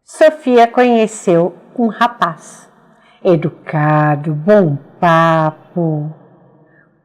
Sofia conheceu um rapaz educado, bom papo,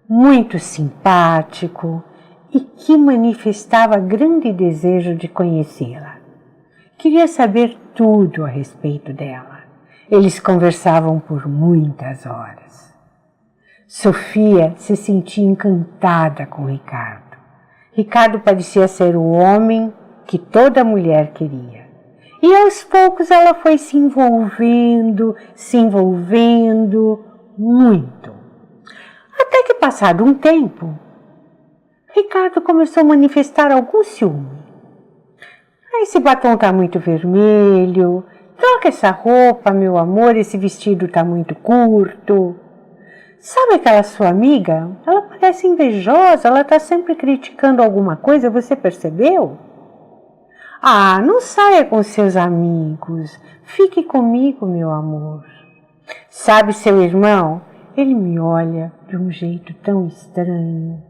muito simpático e que manifestava grande desejo de conhecê-la. Queria saber tudo a respeito dela. Eles conversavam por muitas horas. Sofia se sentia encantada com Ricardo. Ricardo parecia ser o homem que toda mulher queria. E aos poucos ela foi se envolvendo muito. Até que, passado um tempo, Ricardo começou a manifestar algum ciúme. Esse batom está muito vermelho, troca essa roupa, meu amor, esse vestido está muito curto. Sabe aquela sua amiga? Ela parece invejosa, ela está sempre criticando alguma coisa, você percebeu? Ah, não saia com seus amigos, fique comigo, meu amor. Sabe seu irmão? Ele me olha de um jeito tão estranho.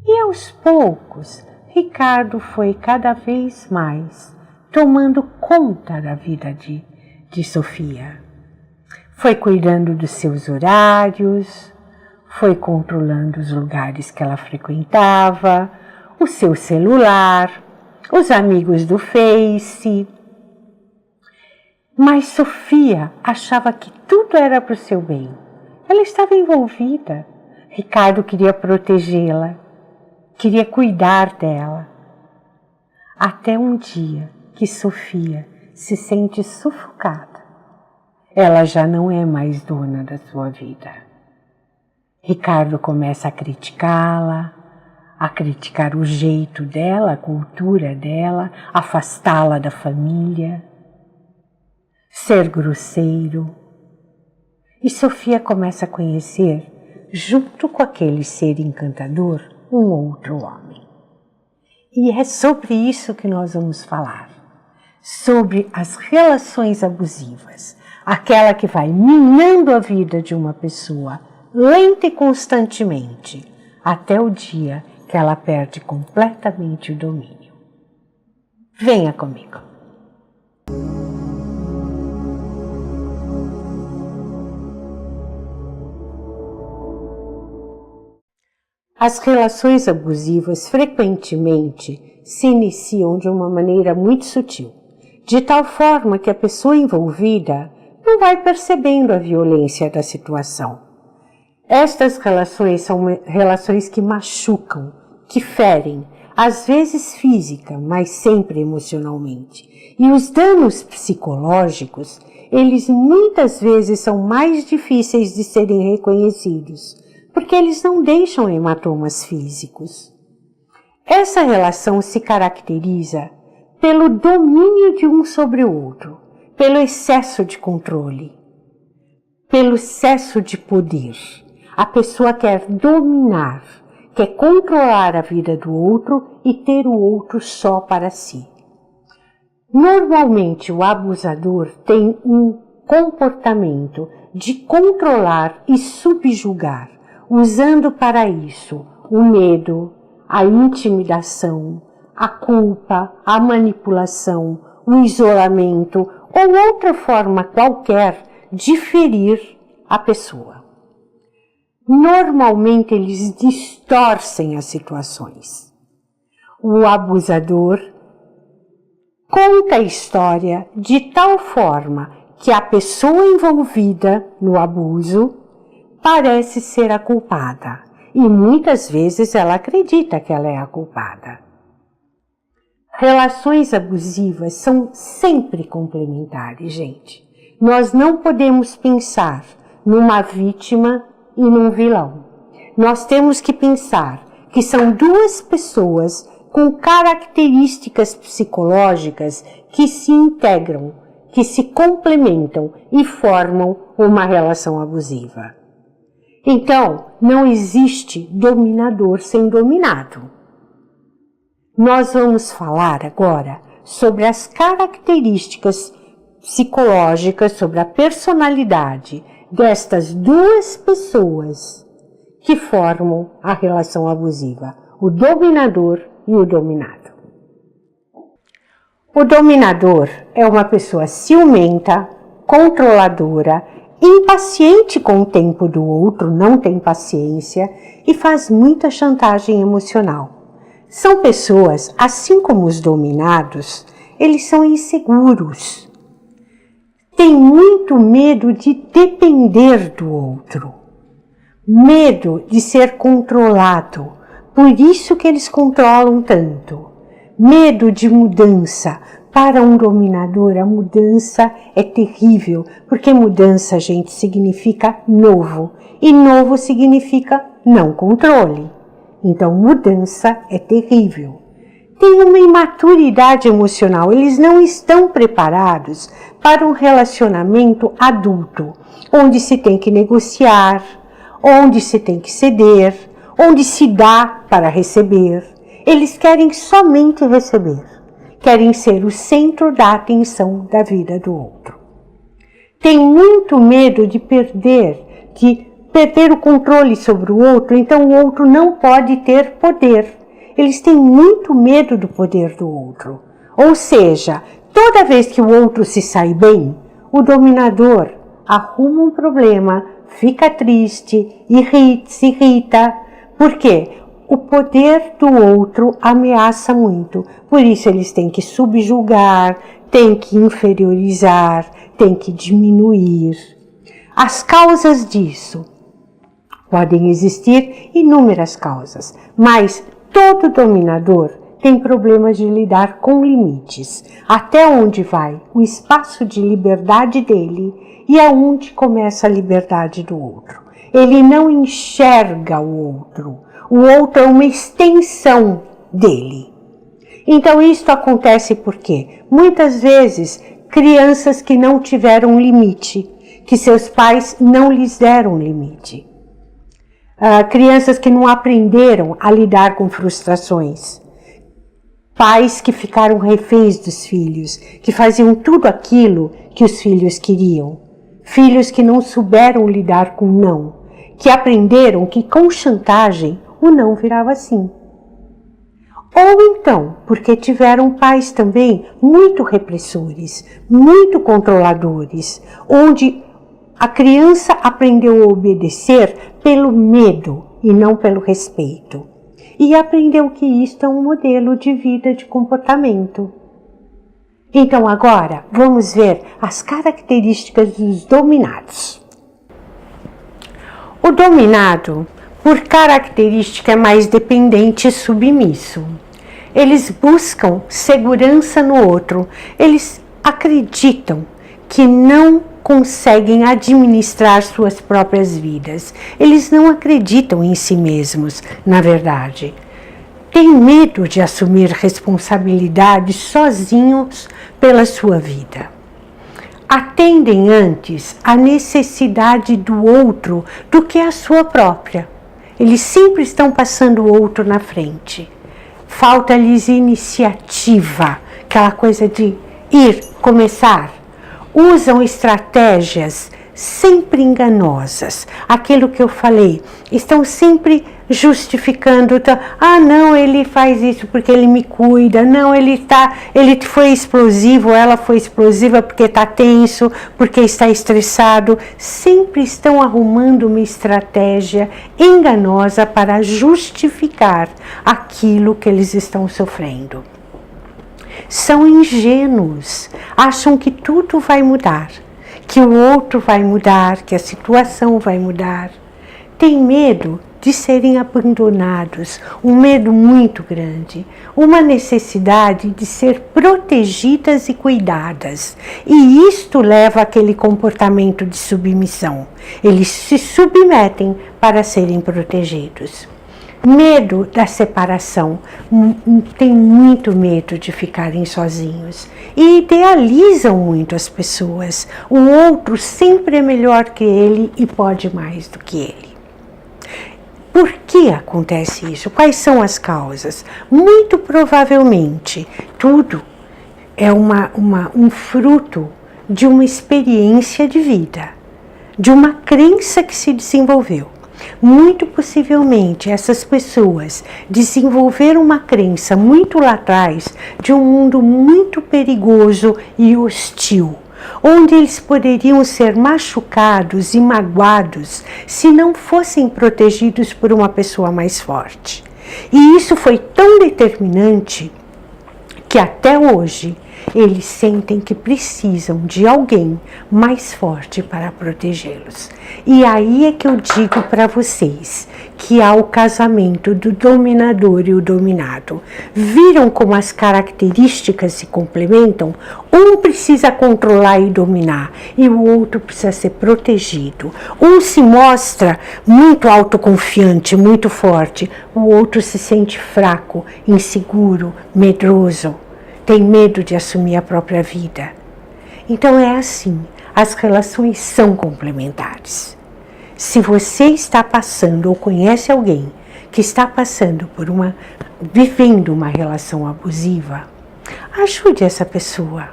E aos poucos, Ricardo foi cada vez mais tomando conta da vida de Sofia. Foi cuidando dos seus horários, foi controlando os lugares que ela frequentava, o seu celular, os amigos do Face. Mas Sofia achava que tudo era para o seu bem. Ela estava envolvida. Ricardo queria protegê-la, queria cuidar dela. Até um dia que Sofia se sente sufocada. Ela já não é mais dona da sua vida. Ricardo começa a criticá-la, a criticar o jeito dela, a cultura dela, afastá-la da família, ser grosseiro. E Sofia começa a conhecer, junto com aquele ser encantador, um outro homem. E é sobre isso que nós vamos falar, sobre as relações abusivas, aquela que vai minando a vida de uma pessoa, lenta e constantemente, até o dia que ela perde completamente o domínio. Venha comigo. As relações abusivas frequentemente se iniciam de uma maneira muito sutil, de tal forma que a pessoa envolvida não vai percebendo a violência da situação. Estas relações são relações que machucam, que ferem, às vezes física, mas sempre emocionalmente. E os danos psicológicos, eles muitas vezes são mais difíceis de serem reconhecidos, porque eles não deixam hematomas físicos. Essa relação se caracteriza pelo domínio de um sobre o outro, pelo excesso de controle, pelo excesso de poder. A pessoa quer dominar, quer controlar a vida do outro e ter o outro só para si. Normalmente, o abusador tem um comportamento de controlar e subjugar, usando para isso o medo, a intimidação, a culpa, a manipulação, o isolamento ou outra forma qualquer de ferir a pessoa. Normalmente eles distorcem as situações. O abusador conta a história de tal forma que a pessoa envolvida no abuso parece ser a culpada e muitas vezes ela acredita que ela é a culpada. Relações abusivas são sempre complementares, gente. Nós não podemos pensar numa vítima e num vilão. Nós temos que pensar que são duas pessoas com características psicológicas que se integram, que se complementam e formam uma relação abusiva. Então, não existe dominador sem dominado. Nós vamos falar agora sobre as características psicológicas, sobre a personalidade destas duas pessoas que formam a relação abusiva, o dominador e o dominado. O dominador é uma pessoa ciumenta, controladora, impaciente com o tempo do outro, não tem paciência e faz muita chantagem emocional. São pessoas, assim como os dominados, eles são inseguros. Têm muito medo de depender do outro, medo de ser controlado, por isso que eles controlam tanto. Medo de mudança. Para um dominador, a mudança é terrível, porque mudança, gente, significa novo, e novo significa não controle. Então, mudança é terrível. Tem uma imaturidade emocional, eles não estão preparados para um relacionamento adulto, onde se tem que negociar, onde se tem que ceder, onde se dá para receber. Eles querem somente receber. Querem ser o centro da atenção da vida do outro. Tem muito medo de perder o controle sobre o outro, então o outro não pode ter poder. Eles têm muito medo do poder do outro. Ou seja, toda vez que o outro se sai bem, o dominador arruma um problema, fica triste, se irrita. Por quê? O poder do outro ameaça muito, por isso eles têm que subjugar, têm que inferiorizar, têm que diminuir. As causas disso podem existir inúmeras causas, mas todo dominador tem problemas de lidar com limites, até onde vai o espaço de liberdade dele e aonde começa a liberdade do outro. Ele não enxerga o outro. O outro é uma extensão dele. Então, isso acontece porque, muitas vezes, crianças que não tiveram limite, que seus pais não lhes deram limite. Crianças que não aprenderam a lidar com frustrações. Pais que ficaram reféns dos filhos, que faziam tudo aquilo que os filhos queriam. Filhos que não souberam lidar com não, que aprenderam que com chantagem o não virava sim. Ou então, porque tiveram pais também muito repressores, muito controladores, onde a criança aprendeu a obedecer pelo medo e não pelo respeito. E aprendeu que isto é um modelo de vida, de comportamento. Então agora, vamos ver as características dos dominados. O dominado, por característica, é mais dependente e submisso. Eles buscam segurança no outro. Eles acreditam que não conseguem administrar suas próprias vidas. Eles não acreditam em si mesmos, na verdade. Têm medo de assumir responsabilidades sozinhos pela sua vida. Atendem antes a necessidade do outro do que a sua própria. Eles sempre estão passando o outro na frente. Falta-lhes iniciativa, aquela coisa de ir, começar. Usam estratégias sempre enganosas. Aquilo que eu falei, estão sempre justificando. Não, ele faz isso porque ele me cuida. Não, ele foi explosivo, ela foi explosiva porque está tenso, porque está estressado. Sempre estão arrumando uma estratégia enganosa para justificar aquilo que eles estão sofrendo. São ingênuos, acham que tudo vai mudar, que o outro vai mudar, que a situação vai mudar. Tem medo de serem abandonados, um medo muito grande, uma necessidade de ser protegidas e cuidadas. E isto leva àquele comportamento de submissão. Eles se submetem para serem protegidos. Medo da separação, tem muito medo de ficarem sozinhos e idealizam muito as pessoas. O outro sempre é melhor que ele e pode mais do que ele. Por que acontece isso? Quais são as causas? Muito provavelmente, tudo é um fruto de uma experiência de vida, de uma crença que se desenvolveu. Muito possivelmente essas pessoas desenvolveram uma crença muito lá atrás de um mundo muito perigoso e hostil, onde eles poderiam ser machucados e magoados se não fossem protegidos por uma pessoa mais forte. E isso foi tão determinante que até hoje eles sentem que precisam de alguém mais forte para protegê-los. E aí é que eu digo para vocês que há o casamento do dominador e o dominado. Viram como as características se complementam? Um precisa controlar e dominar e o outro precisa ser protegido. Um se mostra muito autoconfiante, muito forte, o outro se sente fraco, inseguro, medroso. Tem medo de assumir a própria vida. Então é assim, as relações são complementares. Se você está passando ou conhece alguém que está passando por vivendo uma relação abusiva, ajude essa pessoa.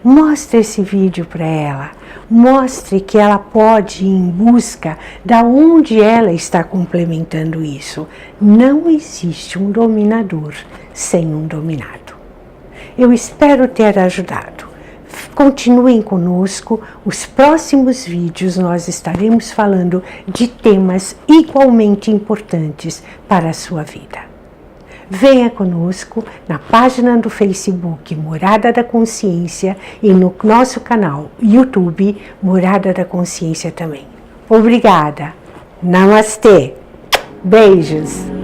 Mostre esse vídeo para ela. Mostre que ela pode ir em busca da onde ela está complementando isso. Não existe um dominador sem um dominado. Eu espero ter ajudado. Continuem conosco, os próximos vídeos nós estaremos falando de temas igualmente importantes para a sua vida. Venha conosco na página do Facebook Morada da Consciência e no nosso canal YouTube Morada da Consciência também. Obrigada. Namastê. Beijos.